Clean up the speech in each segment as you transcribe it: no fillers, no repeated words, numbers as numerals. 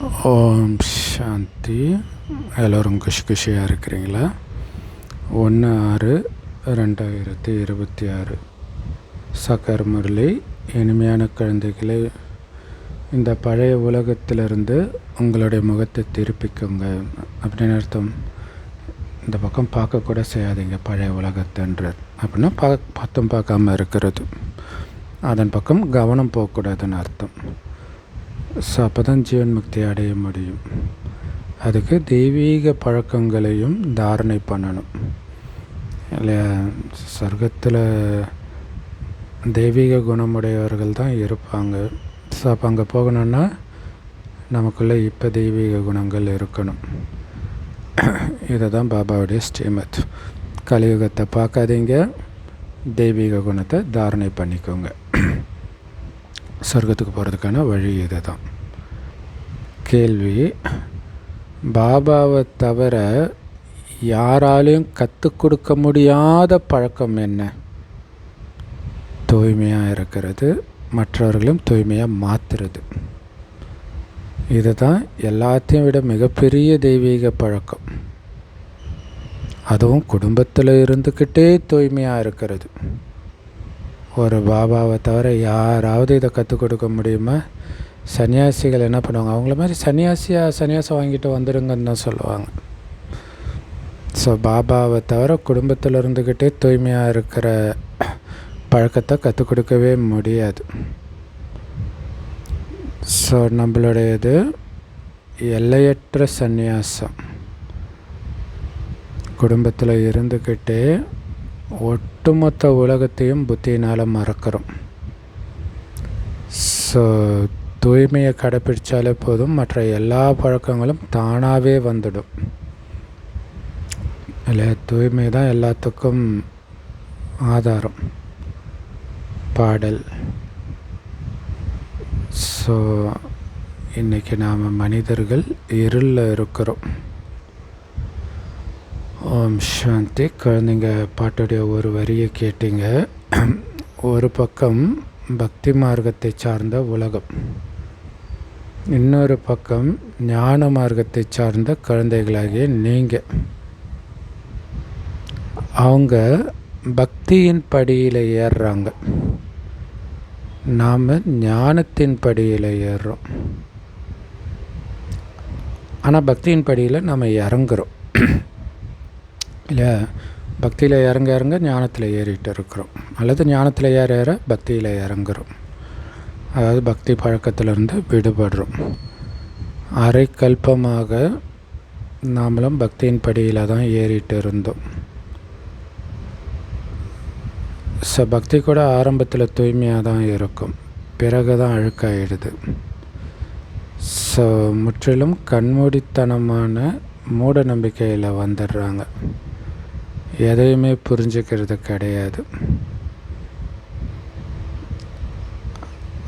ஓம் சாந்தி. எல்லோரும் குஷியாக இருக்கிறீங்களா? 1/6/2026 சக்கர் முரளி. இனிமையான குழந்தைகளை, இந்த பழைய உலகத்திலிருந்து உங்களுடைய முகத்தை திருப்பிக்குங்க அப்படின்னு அர்த்தம். இந்த பக்கம் பார்க்கக்கூட செய்யாதீங்க பழைய உலகத்துன்றது. அப்படின்னா பார்க்காம இருக்கிறது, அதன் பக்கம் கவனம் போகக்கூடாதுன்னு அர்த்தம். ஸோ அப்போ தான் ஜீவன் முக்தி அடைய முடியும். அதுக்கு தெய்வீக பழக்கங்களையும் தாரணை பண்ணணும் இல்லையா? சொர்க்கத்தில் தெய்வீக குணமுடையவர்கள் தான் இருப்பாங்க. ஸோ அப்போ அங்கே போகணுன்னா நமக்குள்ளே இப்போ தெய்வீக குணங்கள் இருக்கணும். இதை தான் பாபாவுடைய ஸ்ரீமத். கலியுகத்தை பார்க்காதீங்க, தெய்வீக குணத்தை தாரணை பண்ணிக்கோங்க. சொர்க்கத்துக்கு போகிறதுக்கான வழி இது தான். கேள்வி: பாபாவை தவிர யாராலையும் கற்றுக் கொடுக்க முடியாத பழக்கம் என்ன? தூய்மையாக இருக்கிறது, மற்றவர்களும் தூய்மையாக மாற்றுறது. இது தான் எல்லாத்தையும் விட மிகப்பெரிய தெய்வீக பழக்கம். அதுவும் குடும்பத்தில் இருந்துக்கிட்டே தூய்மையாக இருக்கிறது. ஒரு பாபாவை தவிர யாராவது இதை கற்றுக் கொடுக்க முடியுமா? சன்னியாசிகள் என்ன பண்ணுவாங்க? அவங்கள மாதிரி சன்னியாசம் வாங்கிட்டு வந்துடுங்கன்னு தான் சொல்லுவாங்க. ஸோ பாபாவை தவிர குடும்பத்தில் இருந்துக்கிட்டே தூய்மையாக இருக்கிற பழக்கத்தை கற்றுக் கொடுக்கவே முடியாது. ஸோ நம்மளுடையது எல்லையற்ற சந்நியாசம். குடும்பத்தில் இருந்துக்கிட்டே ஒட்டுமொத்த உலகத்தையும் புத்தியினால் மறக்கிறோம். ஸோ தூய்மையை கடைப்பிடிச்சாலே போதும், மற்ற எல்லா பழக்கங்களும் தானாகவே வந்துடும் இல்லையா? தூய்மை தான் எல்லாத்துக்கும் ஆதாரம். பாடல். ஸோ இன்றைக்கி நாம் மனிதர்கள் இருளில் இருக்கிறோம். ஓம் சாந்தி. குழந்தைங்க பாட்டுடைய ஒரு வரியை கேட்டீங்க. ஒரு பக்கம் பக்தி மார்க்கத்தை சார்ந்த உலகம், இன்னொரு பக்கம் ஞான மார்க்கத்தை சார்ந்த குழந்தைகளாகிய நீங்கள். அவங்க பக்தியின் படியில் ஏறுறாங்க, நாம் ஞானத்தின் படியில் ஏறுறோம். ஆனால் பக்தியின் படியில் நாம் இறங்குறோம் இல்லையா? பக்தியில் இறங்க ஞானத்தில் ஏறிட்டு இருக்கிறோம், அல்லது ஞானத்தில் ஏற பக்தியில் இறங்குறோம். அதாவது பக்தி பழக்கத்திலிருந்து விடுபடுறோம். அரை கல்பமாக நாமளும் பக்தியின் படியில் தான் ஏறிட்டு இருந்தோம். ஸோ பக்தி கூட ஆரம்பத்தில் தூய்மையாக தான் இருக்கும், பிறகு தான் அழுக்காயிடுது. ஸோ முற்றிலும் கண்மூடித்தனமான மூட நம்பிக்கையில் வந்துடுறாங்க, எதையுமே புரிஞ்சுக்கிறது கிடையாது.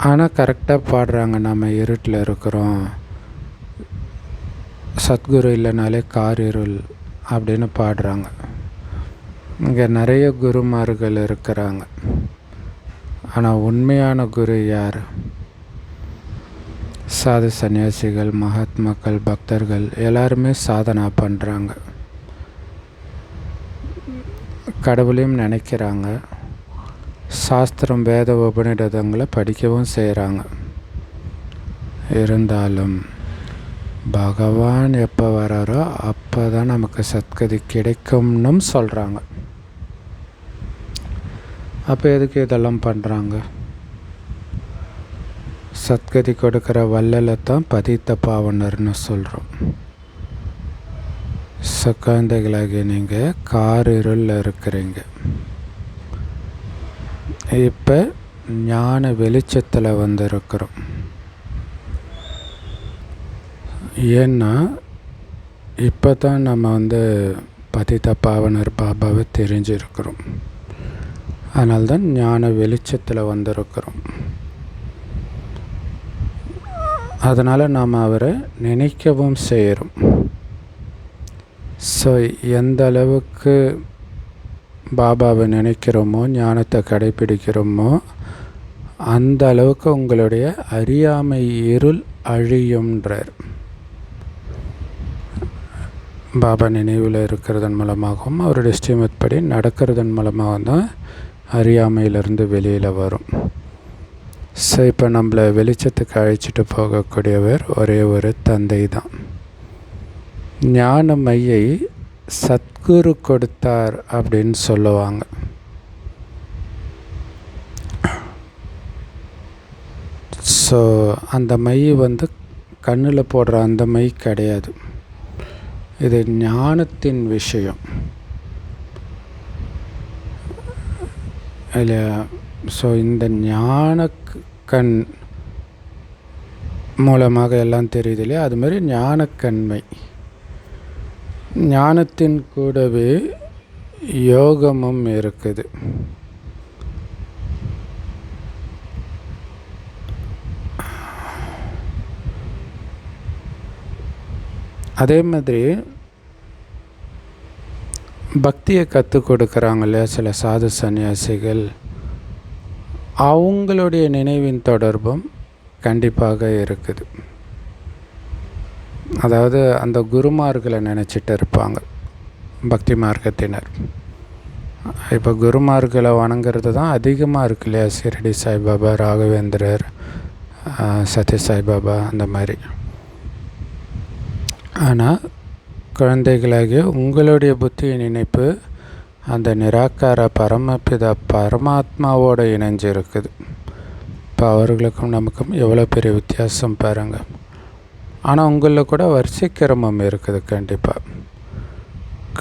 ஆனால் கரெக்டாக பாடுறாங்க, நம்ம இருட்டில் இருக்கிறோம், சத்குரு இல்லைனாலே கார் இருள் அப்படின்னு பாடுறாங்க. இங்கே நிறைய குருமார்கள் இருக்கிறாங்க, ஆனால் உண்மையான குரு யார்? சாது சன்னியாசிகள், மகாத்மாக்கள், பக்தர்கள் எல்லாருமே சாதனா பண்ணுறாங்க, கடவுளையும் நினைக்கிறாங்க, சாஸ்திரம் வேத உபநிடதங்களை படிக்கவும் செய்கிறாங்க. இருந்தாலும் பகவான் எப்போ வராரோ அப்போ தான் நமக்கு சத்கதி கிடைக்கும்னு சொல்கிறாங்க. அப்போ எதுக்கு இதெல்லாம் பண்ணுறாங்க? சத்கதி கொடுக்குற வள்ளலை தான் பதித்த பாவனர்னு சொல்கிறோம். குழந்தைகளாகிய நீங்கள் கார் இருளில் இருக்கிறீங்க, இப்போ ஞான வெளிச்சத்தில் வந்திருக்கிறோம். ஏன்னா இப்போ தான் நம்ம பதித்த பாவனர் பாபாவை தெரிஞ்சிருக்கிறோம். அதனால்தான் ஞான வெளிச்சத்தில் வந்திருக்கிறோம். அதனால் நாம் அவரை நினைக்கவும் செய்கிறோம். ஸோ எந்த அளவுக்கு பாபாவை நினைக்கிறோமோ, ஞானத்தை கடைப்பிடிக்கிறோமோ, அந்த அளவுக்கு உங்களுடைய அறியாமை இருள் அழியும்ன்றார். பாபா நினைவில் இருக்கிறதன் மூலமாகவும் அவருடைய ஸ்ரீமத் படி நடக்கிறதன் மூலமாகவும் தான் அறியாமையிலிருந்து வெளியில் வரும். ஸோ இப்போ நம்மளை வெளிச்சத்துக்கு அழைச்சிட்டு போகக்கூடியவர் ஒரே ஒரு தந்தை தான். ஞான மையை சத்குரு கொடுத்தார் அப்படின்னு சொல்லுவாங்க. ஸோ அந்த மை கண்ணில் போடுற அந்த மை கிடையாது. இது ஞானத்தின் விஷயம் இல்லையா? ஸோ இந்த ஞான கண் மூலமாக எல்லாம் தெரியுது இல்லையா? அதுமாரி ஞானக்கண்மை, ஞானத்தின் கூடவே யோகமும் இருக்குது. அதே மாதிரி பக்தியை கற்றுக் கொடுக்குறாங்க இல்லையா சில சாது சன்னியாசிகள், அவங்களுடைய நினைவின் தொடர்பும் கண்டிப்பாக இருக்குது. அதாவது அந்த குருமார்களை நினச்சிட்டு இருப்பாங்க பக்தி மார்க்கத்தினர். இப்போ குருமார்களை வணங்குறது தான் அதிகமாக இருக்கு இல்லையா? ஷிரடி சாய்பாபா, ராகவேந்திரர், சத்ய சாய்பாபா அந்த மாதிரி. ஆனால் குழந்தைகளாகிய உங்களுடைய புத்தியின் நினைப்பு அந்த நிராகார பரமபிதா பரமாத்மாவோடு இணைஞ்சு இருக்குது. இப்போ அவர்களுக்கும் நமக்கும் எவ்வளோ பெரிய வித்தியாசம் பாருங்கள். ஆனால் உங்களில் கூட வரிசைக்கிரமம் இருக்குது கண்டிப்பாக.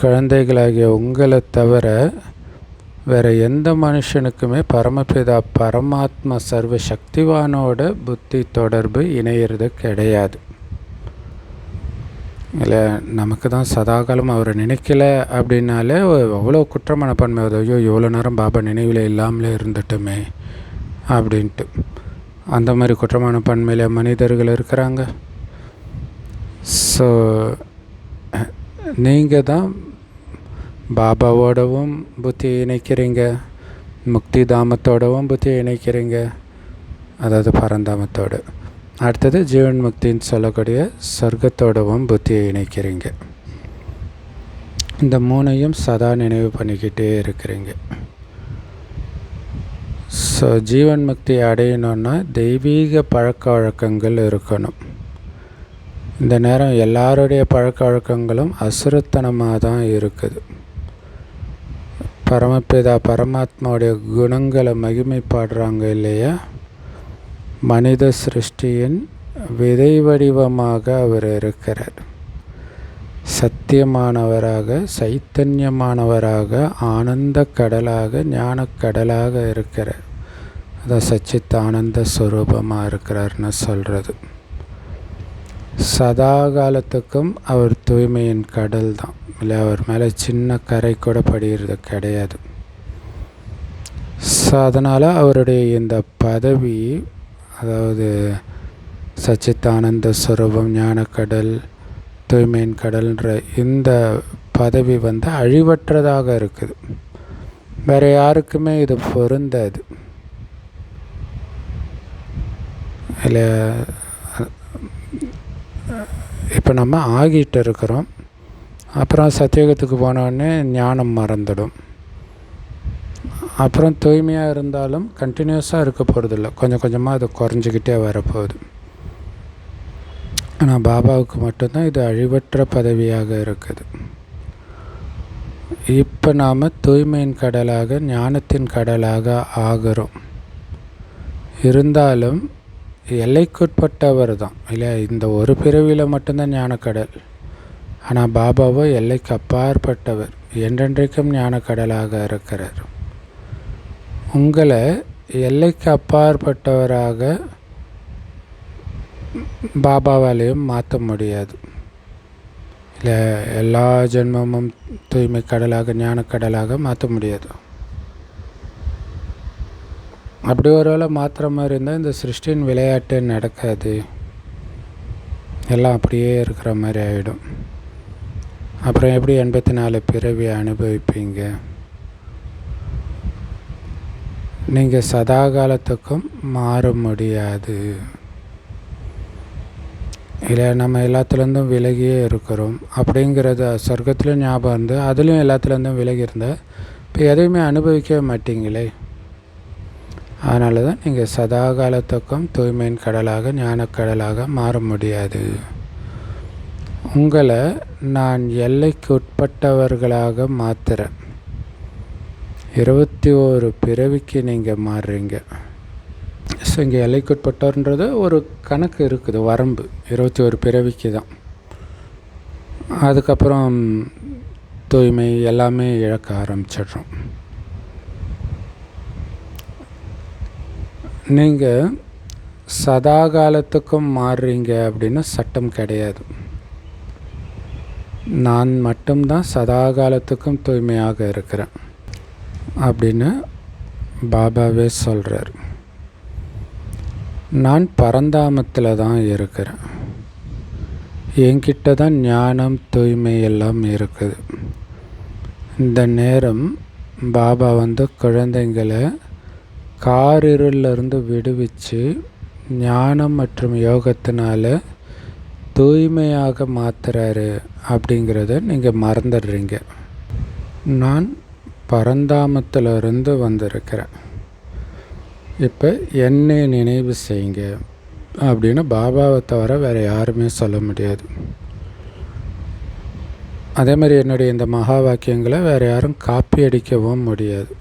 குழந்தைகளாகிய உங்களை தவிர வேறு எந்த மனுஷனுக்குமே பரமபிதா பரமாத்மா சர்வ சக்திவானோட புத்தி தொடர்பு இணையிறது கிடையாது இல்லை. நமக்கு தான் சதாகாலம் அவரை நினைக்கல அப்படின்னாலே அவ்வளோ குற்றமனப்பான்மை வருது. ஐயோ இவ்வளோ நேரம் பாபா நினைவில் இல்லாமலே இருந்துட்டுமே அப்படின்ட்டு. அந்த மாதிரி குற்றமனப்பான்மையில் மனிதர்கள் இருக்கிறாங்க. ஸோ நீங்கள் தான் பாபாவோடவும் புத்தியை இணைக்கிறீங்க, முக்தி தாமத்தோடவும் புத்தியை இணைக்கிறீங்க, அதாவது பரந்தாமத்தோடு. அடுத்தது ஜீவன் முக்தின்னு சொல்லக்கூடிய சொர்க்கத்தோடவும் புத்தியை இணைக்கிறீங்க. இந்த மூணையும் சதா நினைவு பண்ணிக்கிட்டே இருக்கிறீங்க. ஸோ ஜீவன் முக்தி அடையணுன்னா தெய்வீக பழக்க வழக்கங்கள் இருக்கணும். இந்த நேரம் எல்லாருடைய பழக்க வழக்கங்களும் அசுரத்தனமாக தான் இருக்குது. பரமபிதா பரமாத்மாவுடைய குணங்களை மகிமைப்பாடுறாங்க இல்லையா? மனித சிருஷ்டியின் விதை வடிவமாக அவர் இருக்கிறார். சத்தியமானவராக, சைத்தன்யமானவராக, ஆனந்த கடலாக, ஞானக்கடலாக இருக்கிறார். அதான் சச்சித் ஆனந்த ஸ்வரூபமாக இருக்கிறார்னு சொல்கிறது. சதா காலத்துக்கும் அவர் தூய்மையின் கடல் தான் இல்லை. அவர் மேலே சின்ன கரை கூட படிகிறது கிடையாது. ஸோ அதனால் அவருடைய இந்த பதவி, அதாவது சச்சித்தானந்த ஸ்வரூபம், ஞானக்கடல், தூய்மையின் கடல்ன்ற இந்த பதவி அழிவற்றதாக இருக்குது. வேறு யாருக்குமே இது பொருந்தாது இல்லை. இப்போ நம்ம ஆகிட்டு இருக்கிறோம், அப்புறம் சத்தியோகத்துக்கு போனோடனே ஞானம் மறந்துடும். அப்புறம் தூய்மையாக இருந்தாலும் கண்டினியூஸாக இருக்க போகிறதில்ல, கொஞ்சம் கொஞ்சமாக அது குறைஞ்சிக்கிட்டே வரப்போகுது. ஆனால் பாபாவுக்கு மட்டும்தான் இது அழிவற்ற பதவியாக இருக்குது. இப்போ நாம் தூய்மையின் கடலாக, ஞானத்தின் கடலாக ஆகிறோம். இருந்தாலும் எல்லைக்குட்பட்டவர் தான் இல்லையா? இந்த ஒரு பிறவியில் மட்டும்தான் ஞானக்கடல். ஆனால் பாபாவோ எல்லைக்கு அப்பாற்பட்டவர், என்றென்றைக்கும் ஞானக்கடலாக இருக்கிறார். உங்களை எல்லைக்கு அப்பாற்பட்டவராக பாபாவாலையும் மாற்ற முடியாது இல்லை. எல்லா ஜென்மமும் தூய்மை கடலாக, ஞானக்கடலாக மாற்ற முடியாது. அப்படி ஒரு வேளை மாற்றுற மாதிரி இருந்தால் இந்த சிருஷ்டியின் விளையாட்டு நடக்காது, எல்லாம் அப்படியே இருக்கிற மாதிரி ஆகிடும். அப்புறம் எப்படி 84 பிறவியை அனுபவிப்பீங்க? நீங்கள் சதா காலத்துக்கும் மாற முடியாது. இல்லை நம்ம எல்லாத்துலேருந்தும் விலகியே இருக்கிறோம் அப்படிங்கிறது சொர்க்கத்துலேயும் ஞாபகம் இருந்து அதுலேயும் எல்லாத்துலேருந்தும் விலகி இருந்தால் இப்போ எதையுமே அனுபவிக்கவே மாட்டீங்களே. அதனால தான் நீங்கள் சதா காலத்துக்கும் தூய்மையின் கடலாக ஞானக்கடலாக மாற முடியாது. உங்களை நான் எல்லைக்கு உட்பட்டவர்களாக மாற்றுறேன். 21 பிறவிக்கு நீங்கள் மாறுறீங்க. ஸோ இங்கே எல்லைக்குட்பட்டோர்ன்றது ஒரு கணக்கு இருக்குது, வரம்பு 21 பிறவிக்கு தான். அதுக்கப்புறம் தூய்மை எல்லாமே இழக்க ஆரம்பிச்சிடுறோம். நீங்கள் சதா காலத்துக்கும் மாறுறீங்க அப்படின்னு சட்டம் கிடையாது. நான் மட்டும்தான் சதா காலத்துக்கும் தூய்மையாக இருக்கிறேன் அப்படின்னு பாபாவே சொல்கிறார். நான் பரந்தாமத்தில் தான் இருக்கிறேன். என்கிட்ட தான் ஞானம் தூய்மை எல்லாம் இருக்குது. இந்த நேரம் பாபா குழந்தைங்களை காரிருளிலிருந்து விடுவிச்சு ஞானம் மற்றும் யோகத்தினால தூய்மையாக மாற்றுறாரு அப்படிங்கிறத நீங்கள் மறந்துடுறீங்க. நான் பரந்தாமத்திலிருந்து வந்திருக்கிறேன். இப்போ என்னை நினைவு செய்யுங்க அப்படின்னு பாபாவை தவிர வேறு யாருமே சொல்ல முடியாது. அதே மாதிரி என்னுடைய இந்த மகா வாக்கியங்களை வேறு யாரும் காப்பி அடிக்கவும் முடியாது.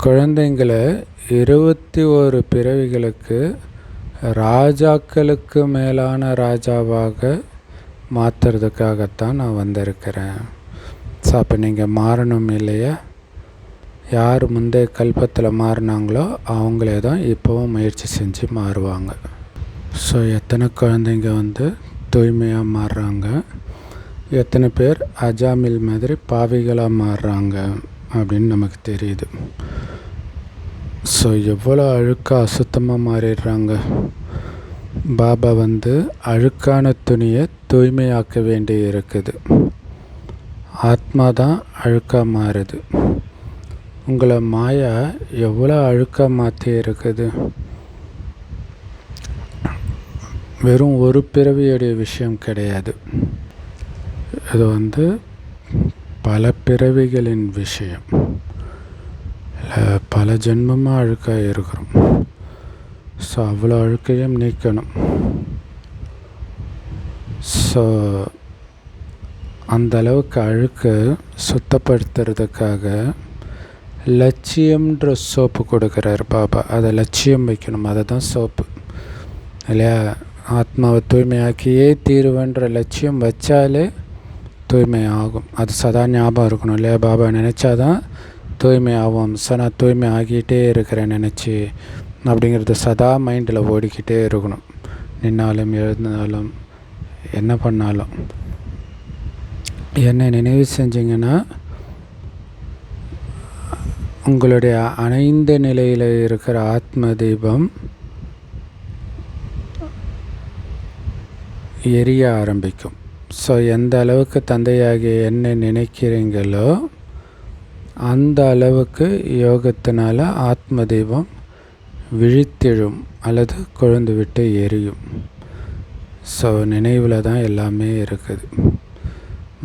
குழந்தைங்களை 21 பிறவிகளுக்கு ராஜாக்களுக்கு மேலான ராஜாவாக மாற்றுறதுக்காகத்தான் நான் வந்திருக்கிறேன். ஸோ அப்போ நீங்கள் மாறணும் இல்லையா? யார் முந்தைய கல்பத்தில் மாறினாங்களோ அவங்களே தான் இப்போவும் முயற்சி செஞ்சு மாறுவாங்க. ஸோ எத்தனை குழந்தைங்க தூய்மையாக மாறுறாங்க, எத்தனை பேர் அஜாமில் மாதிரி பாவிகளாக மாறுறாங்க அப்படின்னு நமக்கு தெரியுது. ஸோ எவ்வளோ அழுக்காக அசுத்தமாக மாறிடுறாங்க. பாபா அழுக்கான துணியை தூய்மையாக்க வேண்டி இருக்குது. ஆத்மா தான் அழுக்காக மாறுது. உங்களை மாயா எவ்வளோ அழுக்காக மாற்றி இருக்குது. வெறும் ஒரு பிறவியுடைய விஷயம் கிடையாது. இது பல பிறவிகளின் விஷயம். பல ஜென்மமாக அழுக்காக இருக்கிறோம். ஸோ அவ்வளோ அழுக்கையும் நீக்கணும். ஸோ அந்த அளவுக்கு அழுக்கு சுத்தப்படுத்துறதுக்காக லட்சியம்ன்ற சோப்பு கொடுக்குறாரு பாபா. அதை லட்சியம் வைக்கணும், அதை தான் சோப்பு இல்லையா? ஆத்மாவை தூய்மையாக்கியே தீருவன்ற லட்சியம் வச்சாலே தூய்மை ஆகும். அது சதா ஞாபகம் இருக்கணும் இல்லையா? பாபா நினச்சாதான் தூய்மை ஆகும். ஸோ நான் தூய்மை ஆகிட்டே இருக்கிறேன் நினச்சி அப்படிங்கிறது சதா மைண்டில் ஓடிக்கிட்டே இருக்கணும். நின்னாலும் எழுந்தாலும் என்ன பண்ணாலும் என்னை நினைவு செஞ்சிங்கன்னா உங்களுடைய அணைந்த நிலையில் இருக்கிற ஆத்ம தீபம் எரிய ஆரம்பிக்கும். ஸோ எந்த அளவுக்கு தந்தையாகிய என்னை நினைக்கிறீங்களோ அந்த அளவுக்கு யோகத்தினால ஆத்ம தீபம் விழித்தெழும் அல்லது கொழுந்து விட்டு எரியும். ஸோ நினைவில் தான் எல்லாமே இருக்குது.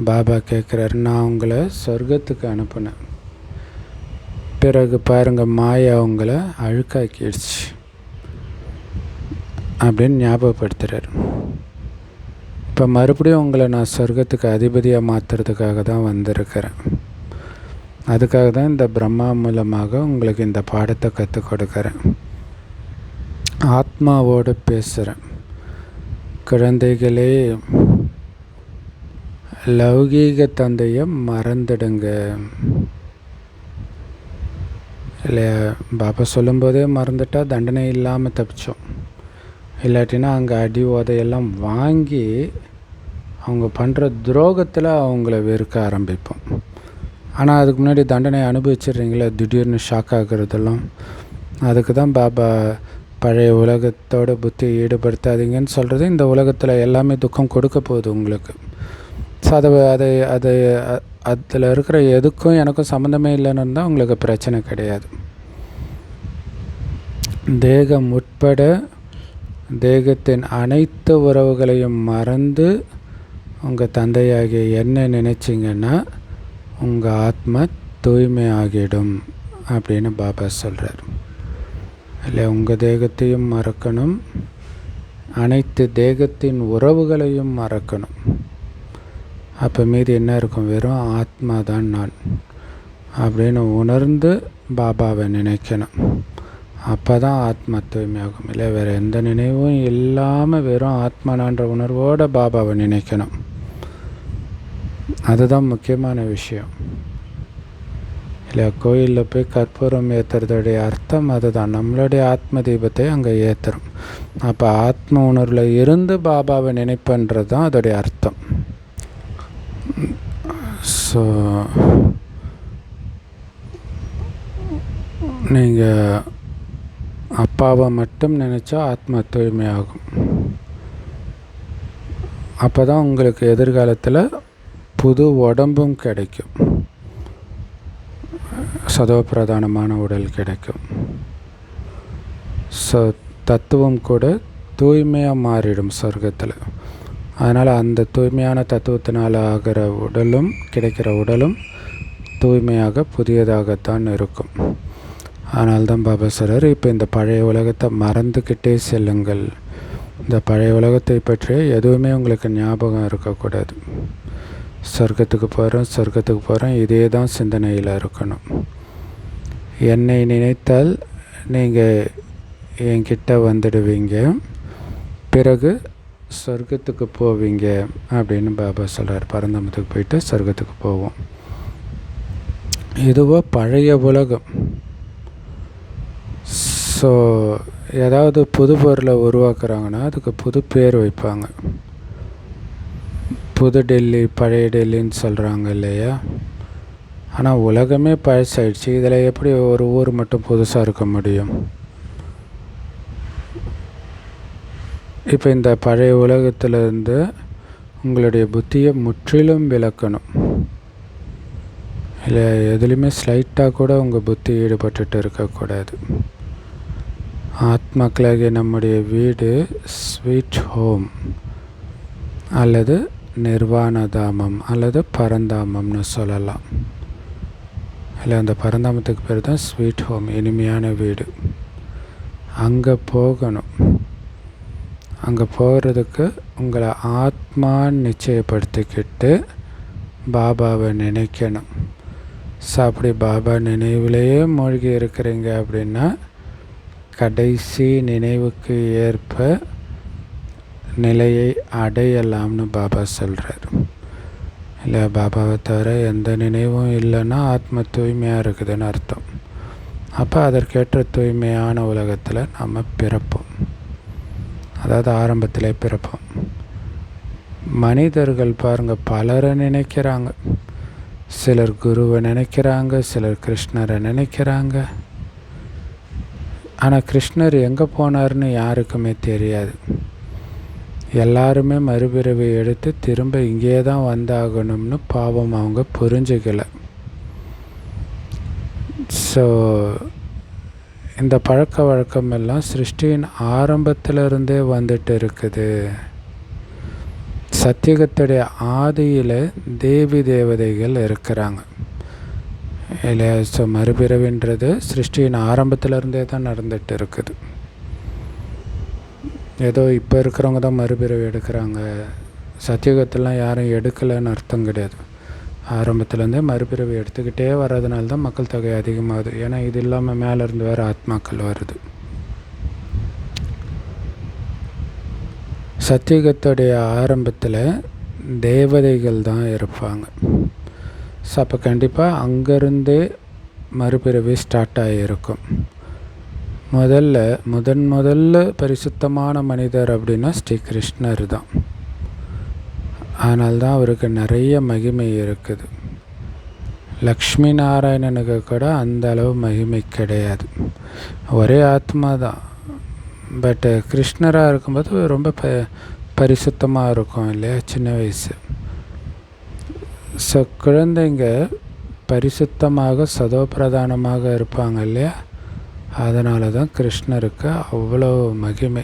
பாபா கேட்குறாரு, நான் உங்களை சொர்க்கத்துக்கு அனுப்புனேன், பிறகு பாருங்கள் மாயா உங்களை அழுக்காக்கிடுச்சு அப்படின்னு ஞாபகப்படுத்துகிறார். இப்போ மறுபடியும் உங்களை நான் சொர்க்கத்துக்கு அதிபதியாக மாற்றுறதுக்காக தான் வந்திருக்கிறேன். அதுக்காக தான் இந்த பிரம்மா மூலமாக உங்களுக்கு இந்த பாடத்தை கற்றுக் கொடுக்குறேன். ஆத்மாவோடு பேசுகிறேன். குழந்தைகளே, லௌகீக தந்தையை மறந்துடுங்க இல்லையா? பாபா சொல்லும்போதே மறந்துட்டால் தண்டனை இல்லாமல் தப்பிச்சோம். இல்லாட்டினா அங்கே அடி உதையெல்லாம் வாங்கி அவங்க பண்ணுற துரோகத்தில் அவங்கள வெறுக்க ஆரம்பிப்போம். ஆனால் அதுக்கு முன்னாடி தண்டனை அனுபவிச்சிடுறீங்களா, திடீர்னு ஷாக் ஆகுறதெல்லாம். அதுக்கு தான் பாபா பழைய உலகத்தோட புத்தி ஈடுபடுத்தாதீங்கன்னு சொல்கிறது. இந்த உலகத்தில் எல்லாமே துக்கம் கொடுக்க போகுது உங்களுக்கு. ஸோ அதில் இருக்கிற எதுக்கும் எனக்கும் சம்மந்தமே இல்லைன்னு இருந்தால் உங்களுக்கு பிரச்சனை கிடையாது. தேகம் உட்பட தேகத்தின் அனைத்து உறவுகளையும் மறந்து உங்கள் தந்தையாகிய என்ன நினச்சிங்கன்னா உங்கள் ஆத்மா தூய்மை ஆகிடும் அப்படின்னு பாபா சொல்கிறார். இல்லை, உங்கள் தேகத்தையும் மறக்கணும், அனைத்து தேகத்தின் உறவுகளையும் மறக்கணும். அப்போ மீதி என்ன இருக்கும்? வெறும் ஆத்மா தான் நான் அப்படின்னு உணர்ந்து பாபாவை நினைக்கணும். அப்போ தான் ஆத்மா தூய்மையாகும். இல்லை, வேறு எந்த நினைவும் இல்லாமல் வெறும் ஆத்மானான்ற உணர்வோடு பாபாவை நினைக்கணும். அதுதான் முக்கியமான விஷயம். இல்லை, கோயிலில் போய் கற்பூரம் ஏற்றுறதுடைய அர்த்தம் அதுதான். நம்மளுடைய ஆத்ம தீபத்தை அங்கே ஏற்றுறோம். அப்போ ஆத்ம உணர்வில் இருந்து பாபாவை நினைப்பன்றது தான் அதோடைய அர்த்தம். ஸோ நீங்கள் அப்பாவை மட்டும் நினச்சா ஆத்மா தூய்மையாகும். அப்போ தான் உங்களுக்கு எதிர்காலத்தில் புது உடம்பும் கிடைக்கும், சதோபிரதானமான உடல் கிடைக்கும். ஸோ தத்துவம் கூட தூய்மையாக மாறிடும் சொர்க்கத்தில். அதனால் அந்த தூய்மையான தத்துவத்தினால் ஆகிற உடலும் கிடைக்கிற உடலும் தூய்மையாக புதியதாகத்தான் இருக்கும். அதனால்தான் பாபா சொல்கிறார், இப்போ இந்த பழைய உலகத்தை மறந்துக்கிட்டே செல்லுங்கள். இந்த பழைய உலகத்தை பற்றி எதுவுமே உங்களுக்கு ஞாபகம் இருக்கக்கூடாது. சொர்க்கத்துக்கு போகிறோம் இதே தான் சிந்தனையில் இருக்கணும். என்னை நினைத்தால் நீங்கள் என்கிட்ட வந்துடுவீங்க, பிறகு சொர்க்கத்துக்கு போவீங்க அப்படின்னு பாபா சொல்கிறார். பரந்தாமத்துக்கு போயிட்டு சொர்க்கத்துக்கு போவோம். இதுவோ பழைய உலகம். ஸோ ஏதாவது புது பொருளை உருவாக்குறாங்கன்னா அதுக்கு புது பேர் வைப்பாங்க. புது டெல்லி, பழைய டெல்லின்னு சொல்கிறாங்க இல்லையா? ஆனால் உலகமே பழசாயிடுச்சு. இதில் எப்படி ஒரு ஊர் மட்டும் புதுசாக இருக்க முடியும்? இப்போ இந்த பழைய உலகத்திலேருந்து உங்களுடைய புத்தியை முற்றிலும் விலக்கணும். இல்லை, எதுலேயுமே ஸ்லைட்டாக கூட உங்கள் புத்தி ஈடுபட்டுட்டு இருக்கக்கூடாது. ஆத்மாக்களாகிய நம்முடைய வீடு ஸ்வீட் ஹோம் அல்லது நிர்வாணதாமம் அல்லது பரந்தாமம்னு சொல்லலாம். இல்லை, அந்த பரந்தாமத்துக்கு பேர் தான் ஸ்வீட் ஹோம், இனிமையான வீடு. அங்கே போகணும். அங்கே போகிறதுக்கு உங்களை ஆத்மான்னு நிச்சயப்படுத்திக்கிட்டு பாபாவை நினைக்கணும். ஸோ அப்படி பாபா நினைவிலேயே மூழ்கி இருக்கிறீங்க அப்படின்னா கடைசி நினைவுக்கு ஏற்ப நிலையை அடையலாம்னு பாபா சொல்கிறார். இல்லை, பாபாவை தவிர எந்த நினைவும் இல்லைன்னா ஆத்ம தூய்மையாக இருக்குதுன்னு அர்த்தம். அப்போ அதற்கேற்ற தூய்மையான உலகத்தில் நம்ம பிறப்போம். அதாவது ஆரம்பத்திலே பிறப்போம். மனிதர்கள் பாருங்கள், பலரை நினைக்கிறாங்க. சிலர் குருவை நினைக்கிறாங்க, சிலர் கிருஷ்ணரை நினைக்கிறாங்க. ஆனால் கிருஷ்ணர் எங்கே போனார்னு யாருக்குமே தெரியாது. எல்லாருமே மறுபிறவி எடுத்து திரும்ப இங்கே தான் வந்தாகணும்னு பாவம் அவங்க புரிஞ்சுக்கலை. ஸோ இந்த பழக்க வழக்கமெல்லாம் சிருஷ்டியின் ஆரம்பத்திலிருந்தே வந்துட்டு இருக்குது. சத்தியுகத்துடைய ஆதியில் தேவி தேவதைகள் இருக்கிறாங்க இல்லையா? ஸோ மறுபிறவின்றது சிருஷ்டியின் ஆரம்பத்திலிருந்தே தான் நடந்துகிட்டு இருக்குது. ஏதோ இப்போ இருக்கிறவங்க தான் மறுபிறவி எடுக்கிறாங்க, சத்தியுகத்திலாம் யாரும் எடுக்கலைன்னு அர்த்தம் கிடையாது. ஆரம்பத்துலேருந்தே மறுபிறவி எடுத்துக்கிட்டே வர்றதுனால தான் மக்கள் தொகை அதிகமாகுது. ஏன்னா இது இல்லாமல் மேலேருந்து வேறு ஆத்மாக்கள் வருது. சத்தியுகத்துடைய ஆரம்பத்தில் தேவதைகள் தான் இருப்பாங்க. ஸோ அப்போ கண்டிப்பாக அங்கேருந்தே மறுபிறவி ஸ்டார்ட் ஆகியிருக்கும். முதல்ல பரிசுத்தமான மனிதர் அப்படின்னா ஸ்ரீ கிருஷ்ணர் தான். அதனால்தான் அவருக்கு நிறைய மகிமை இருக்குது. லக்ஷ்மி நாராயணனுக்கு கூட அந்த அளவு மகிமை கிடையாது. ஒரே ஆத்மா தான். பட்டு கிருஷ்ணராக இருக்கும்போது ரொம்ப பரிசுத்தமாக இருக்கும் இல்லையா, சின்ன வயசு. ஸோ குழந்தைங்க பரிசுத்தமாக சதோபிரதானமாக இருப்பாங்க இல்லையா? அதனால தான் கிருஷ்ணருக்கு அவ்வளோ மகிமை.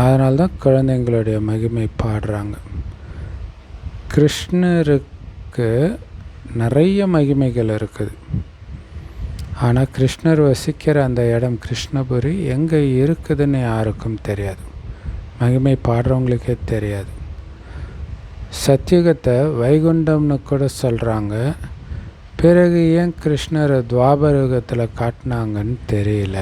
அதனால்தான் குழந்தைங்களுடைய மகிமை பாடுறாங்க. கிருஷ்ணருக்கு நிறைய மகிமைகள் இருக்குது. ஆனால் கிருஷ்ணர் வசிக்கிற அந்த இடம் கிருஷ்ணபுரி எங்கே இருக்குதுன்னு யாருக்கும் தெரியாது. மகிமை பாடுறவங்களுக்கே தெரியாது. சத்தியுகத்தை வைகுண்டம்னு கூட சொல்கிறாங்க. பிறகு ஏன் கிருஷ்ணரை துவாபரயுகத்தில் காட்டினாங்கன்னு தெரியல.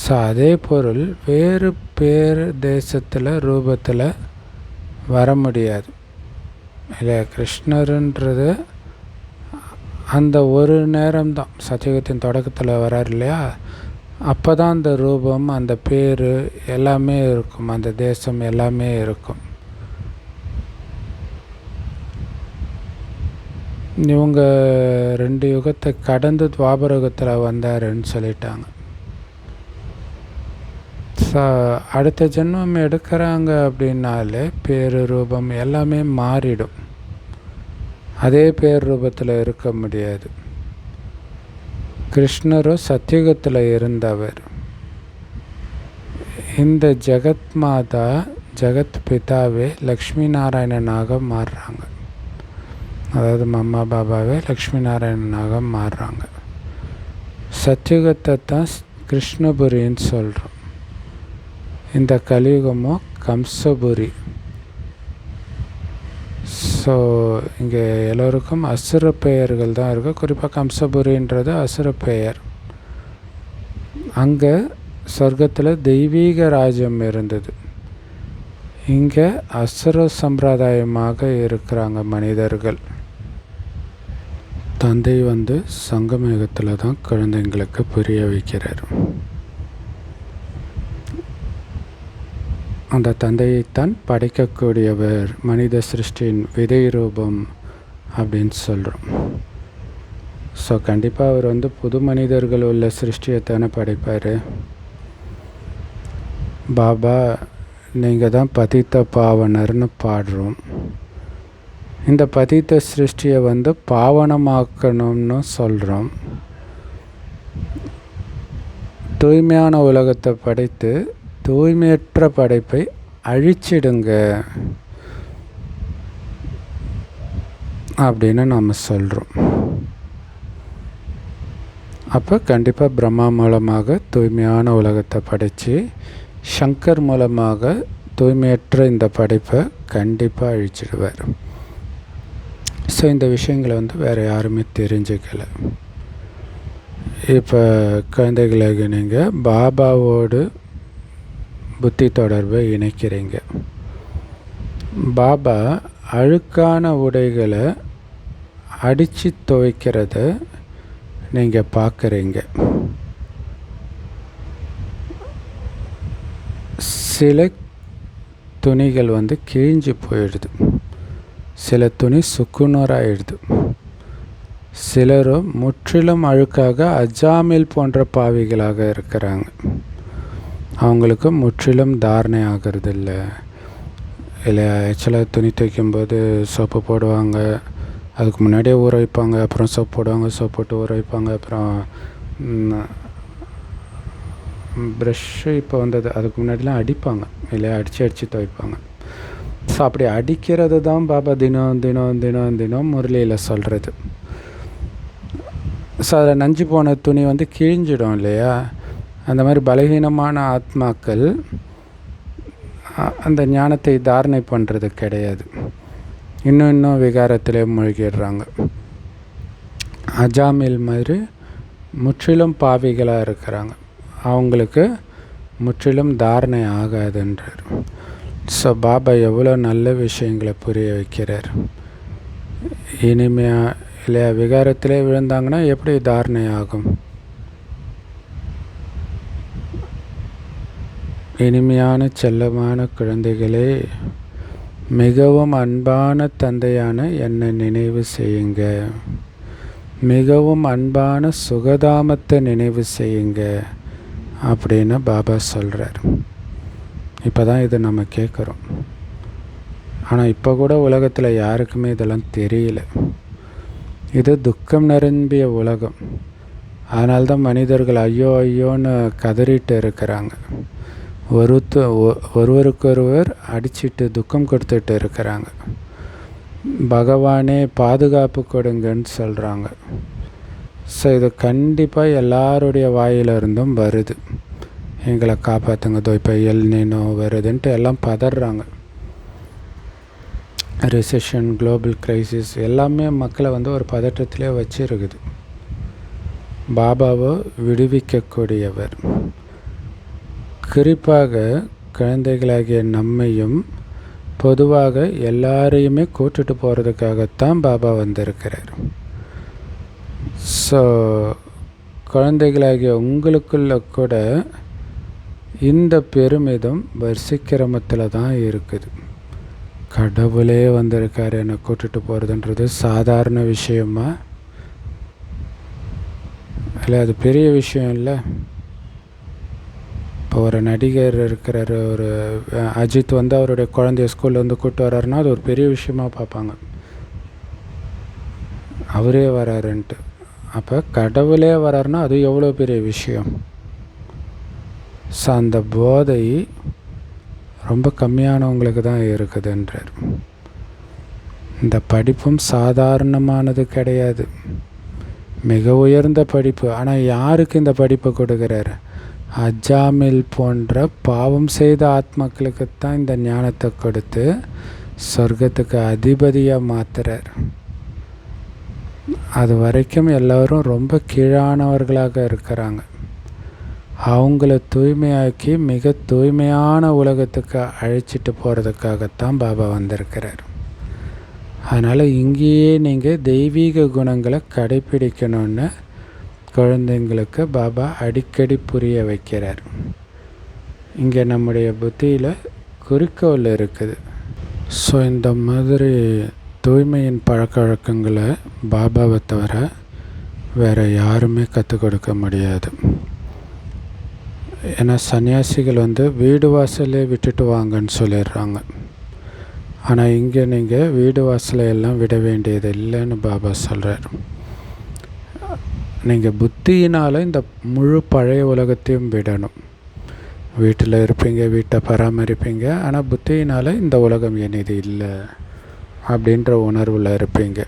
ஸோ அதே பொருள் வேறு பேர் தேசத்தில் ரூபத்தில் வர முடியாது இல்லை. கிருஷ்ணருன்றது அந்த ஒரு நேரம்தான், சத்தியுகத்தின் தொடக்கத்தில் வரார் இல்லையா, அப்போ தான் அந்த ரூபம், அந்த பேர் எல்லாமே இருக்கும், அந்த தேசம் எல்லாமே இருக்கும். இவங்க 2 யுகத்தை கடந்து துவாபரயுகத்தில் வந்தாருன்னு சொல்லிட்டாங்க. அடுத்த ஜென்மம் எடுக்கிறாங்க அப்படின்னாலே பேரு ரூபம் எல்லாமே மாறிடும். அதே பேர் ரூபத்தில் இருக்க முடியாது. கிருஷ்ணரும் சத்தியுகத்தில் இருந்தவர். இந்த ஜெகத் மாதா, ஜெகத் பிதாவே லக்ஷ்மி நாராயணனாக மாறுறாங்க. அதாவது மம்மா பாபாவே லக்ஷ்மி நாராயணனாக மாறுறாங்க. சத்தியுகத்தை தான் கிருஷ்ணபுரின்னு சொல்கிறோம். இந்த கலியுகமோ கம்சபுரி. ஸோ இங்கே எல்லோருக்கும் அசுர பெயர்கள் தான் இருக்குது. குறிப்பாக கம்சபுரின்றது அசுர பெயர். அங்கே சொர்க்கத்தில் தெய்வீக ராஜ்யம் இருந்தது. இங்கே அசுர சம்பிரதாயமாக இருக்கிறாங்க மனிதர்கள். தந்தை சங்கமயுகத்தில் தான் குழந்தைங்களுக்கு புரிய வைக்கிறார். அந்த தந்தையைத்தான் படைக்கக்கூடியவர், மனித சிருஷ்டியின் விதை ரூபம் அப்படின்னு சொல்கிறோம். ஸோ கண்டிப்பாக அவர் புது மனிதர்கள் உள்ள சிருஷ்டியை தானே படைப்பார். பாபா நீங்கள் தான் பதித்த பாவனர்னு பாடுறோம். இந்த பதித்த சிருஷ்டியை பாவனமாக்கணும்னு சொல்கிறோம். தூய்மையான உலகத்தை படைத்து தூய்மையற்ற படைப்பை அழிச்சிடுங்க அப்படின்னு நாம் சொல்கிறோம். அப்போ கண்டிப்பாக பிரம்மா மூலமாக தூய்மையான உலகத்தை படைத்து, சங்கர் மூலமாக தூய்மையற்ற இந்த படைப்பை கண்டிப்பாக அழிச்சிடுவார். ஸோ இந்த விஷயங்களை வேறு யாருமே தெரிஞ்சுக்கலை. இப்போ குழந்தைகளுக்கு நீங்கள் பாபாவோடு புத்தி தொடர்பை இணைக்கிறீங்க. பாபா அழுக்கான உடைகளை அடித்து துவைக்கிறத நீங்கள் பார்க்குறீங்க. சில துணிகள் கிழிஞ்சு போயிடுது, சில துணி சுக்குநூறாயிடுது. சிலரும் முற்றிலும் அழுக்காக அஜாமில் போன்ற பாவிகளாக இருக்கிறாங்க. அவங்களுக்கு முற்றிலும் தாரணை ஆகிறது இல்லை. ஆக்சுவலாக துணி துவைக்கும்போது சோப்பு போடுவாங்க, அதுக்கு முன்னாடியே ஊற வைப்பாங்க, அப்புறம் சோப்பு போடுவாங்க, சோப்பு போட்டு ஊற வைப்பாங்க, அப்புறம் ப்ரெஷ்ஷு இப்போ அதுக்கு முன்னாடிலாம் அடிப்பாங்க இல்லையா, அடித்து துவைப்பாங்க. ஸோ அப்படி அடிக்கிறது தான் பாபா தினம் தினம் தினம் தினம் முரளியில் சொல்கிறது. ஸோ அதில் நஞ்சு போன துணி கிழிஞ்சிடும் இல்லையா. அந்த மாதிரி பலகீனமான ஆத்மாக்கள் அந்த ஞானத்தை தாரணை பண்ணுறது கிடையாது. இன்னும் விகாரத்திலே மூழ்கிடுறாங்க. அஜாமில் மாதிரி முற்றிலும் பாவிகளாக இருக்கிறாங்க. அவங்களுக்கு முற்றிலும் தாரணை ஆகாதுன்றார். ஸோ பாபா எவ்வளோ நல்ல விஷயங்களை புரிய வைக்கிறார். இனிமையாக இல்லையா, விகாரத்திலே விழுந்தாங்கன்னா எப்படி தாரணை ஆகும்? இனிமையான செல்லமான குழந்தைகளே, மிகவும் அன்பான தந்தையான என்னை நினைவு செய்யுங்க. மிகவும் அன்பான சுகதாமத்தை நினைவு செய்யுங்க அப்படின்னு பாபா சொல்கிறார். இப்போ தான் இது நம்ம கேட்குறோம். ஆனால் இப்போ கூட உலகத்தில் யாருக்குமே இதெல்லாம் தெரியல. இது துக்கம் நிரம்பிய உலகம். அதனால்தான் மனிதர்கள் ஐயோ ஐயோன்னு கதறிட்டு இருக்கிறாங்க. ஒருவருக்கொருவர் அடிச்சிட்டு துக்கம் கொடுத்துட்டு இருக்கிறாங்க. பகவானே பாதுகாப்பு கொடுங்கன்னு சொல்கிறாங்க. ஸோ இது கண்டிப்பாக எல்லாருடைய வாயிலிருந்தும் வருது. எங்களை காப்பாற்றுங்க, இப்போ எல் நீனோ வருதுன்ட்டு எல்லாம் பதறாங்க. ரிசெஷன், குளோபல் க்ரைசிஸ் எல்லாமே மக்களை ஒரு பதற்றத்திலே வச்சிருக்குது. பாபாவோ விடுவிக்கக்கூடியவர். குறிப்பாக குழந்தைகளாகிய நம்மையும் பொதுவாக எல்லாரையுமே கூட்டுட்டு போகிறதுக்காகத்தான் பாபா வந்திருக்கிறார். ஸோ குழந்தைகளாகிய உங்களுக்குள்ள கூட இந்த பெருமிதம் வரிசைக்கிரமத்தில் தான் இருக்குது. கடவுளே வந்திருக்கார் என்னை கூட்டுட்டு போகிறதுன்றது சாதாரண விஷயமா இல்லை? அது பெரிய விஷயம் இல்லை. இப்போ ஒரு நடிகர் இருக்கிறார், ஒரு அஜித் அவருடைய குழந்தைய ஸ்கூல்லேருந்து கூப்பிட்டு வர்றாருன்னா அது ஒரு பெரிய விஷயமாக பார்ப்பாங்க, அவரே வராருன்ட்டு. அப்போ கடவுளே வராருன்னா அது எவ்வளோ பெரிய விஷயம். ஸோ அந்த போதை ரொம்ப கம்மியானவங்களுக்கு தான் இருக்குதுன்றார். இந்த படிப்பும் சாதாரணமானது கிடையாது, மிக உயர்ந்த படிப்பு. ஆனால் யாருக்கு இந்த படிப்பை கொடுக்குறாரு? அஜாமில் போன்ற பாவம் செய்த ஆத்மாக்களுக்குத்தான் இந்த ஞானத்தை கொடுத்து சொர்க்கத்துக்கு அதிபதியாக மாற்றுறார். அது வரைக்கும் எல்லோரும் ரொம்ப கீழானவர்களாக இருக்கிறாங்க. அவங்கள தூய்மையாக்கி மிக தூய்மையான உலகத்துக்கு அழைச்சிட்டு போகிறதுக்காகத்தான் பாபா வந்திருக்கிறார். அதனால் இங்கேயே நீங்கள் தெய்வீக குணங்களை கடைப்பிடிக்கணும்னு குழந்தைங்களுக்கு பாபா அடிக்கடி புரிய வைக்கிறார். இங்கே நம்முடைய புத்தியில் குறிக்கோள் இருக்குது. ஸோ இந்த மாதிரி தூய்மையின் பழக்க வழக்கங்களை பாபாவை தவிர வேறு யாருமே கற்றுக் கொடுக்க முடியாது. ஏன்னா சன்னியாசிகள் வீடு வாசலே விட்டுட்டு வாங்கன்னு சொல்லிடுறாங்க. ஆனால் இங்கே நீங்கள் வீடு வாசலை எல்லாம் விட வேண்டியது இல்லைன்னு பாபா சொல்கிறார். நீங்கள் புத்தியினால் இந்த முழு பழைய உலகத்தையும் விடணும். வீட்டில் இருப்பீங்க, வீட்டை பராமரிப்பீங்க, ஆனால் புத்தியினால் இந்த உலகம் என்னது இல்லை அப்படின்ற உணர்வில் இருப்பீங்க.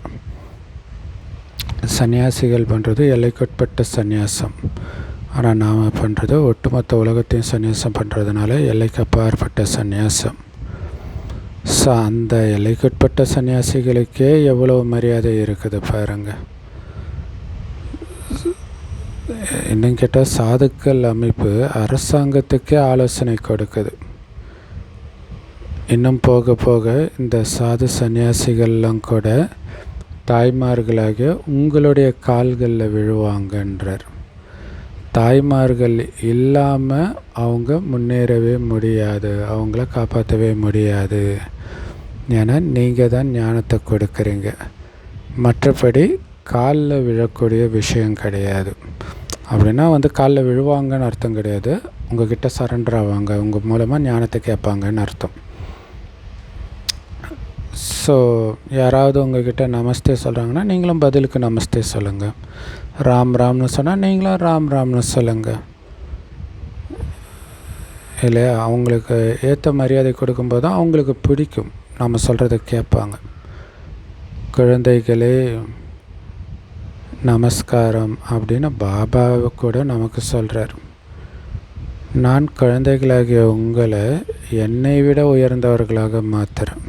சன்னியாசிகள் பண்ணுறது எல்லைக்குட்பட்ட சந்நியாசம். ஆனால் நாம் பண்ணுறது ஒட்டுமொத்த உலகத்தையும் சந்நியாசம் பண்ணுறதுனால எல்லைக்கு அப்பாற்பட்ட சந்நியாசம். ஸோ அந்த எல்லைக்குட்பட்ட சன்னியாசிகளுக்கே எவ்வளோ மரியாதை இருக்குது பாருங்கள். இன்னும் கேட்டால் சாதுக்கள் அமைப்பு அரசாங்கத்துக்கே ஆலோசனை கொடுக்குது. இன்னும் போக போக இந்த சாது சன்னியாசிகள்லாம் கூட தாய்மார்களாகிய உங்களுடைய கால்களில் விழுவாங்கன்றார். தாய்மார்கள் இல்லாமல் அவங்க முன்னேறவே முடியாது, அவங்கள காப்பாற்றவே முடியாது. ஏன்னா நீங்கள் தான் ஞானத்தை கொடுக்குறீங்க. மற்றபடி காலில் விழக்கூடிய விஷயம் கிடையாது. அப்படின்னா காலில் விழுவாங்கன்னு அர்த்தம் கிடையாது, உங்ககிட்ட சரண்டர் ஆவாங்க, உங்கள் மூலமாக ஞானத்தை கேட்பாங்கன்னு அர்த்தம். ஸோ யாராவது உங்ககிட்ட நமஸ்தே சொல்கிறாங்கன்னா நீங்களும் பதிலுக்கு நமஸ்தே சொல்லுங்கள். ராம் ராம்னு சொன்னால் நீங்களும் ராம் ராம்னு சொல்லுங்கள். இல்லையா? அவங்களுக்கு ஏற்ற மரியாதை கொடுக்கும்போது தான் அவங்களுக்கு பிடிக்கும், நம்ம சொல்கிறத கேட்பாங்க. குழந்தைகளே நமஸ்காரம் அப்படின்னு பாபாவை கூட நமக்கு சொல்கிறார். நான் குழந்தைகளாகிய உங்களை என்னை விட உயர்ந்தவர்களாக மாற்றுறேன்.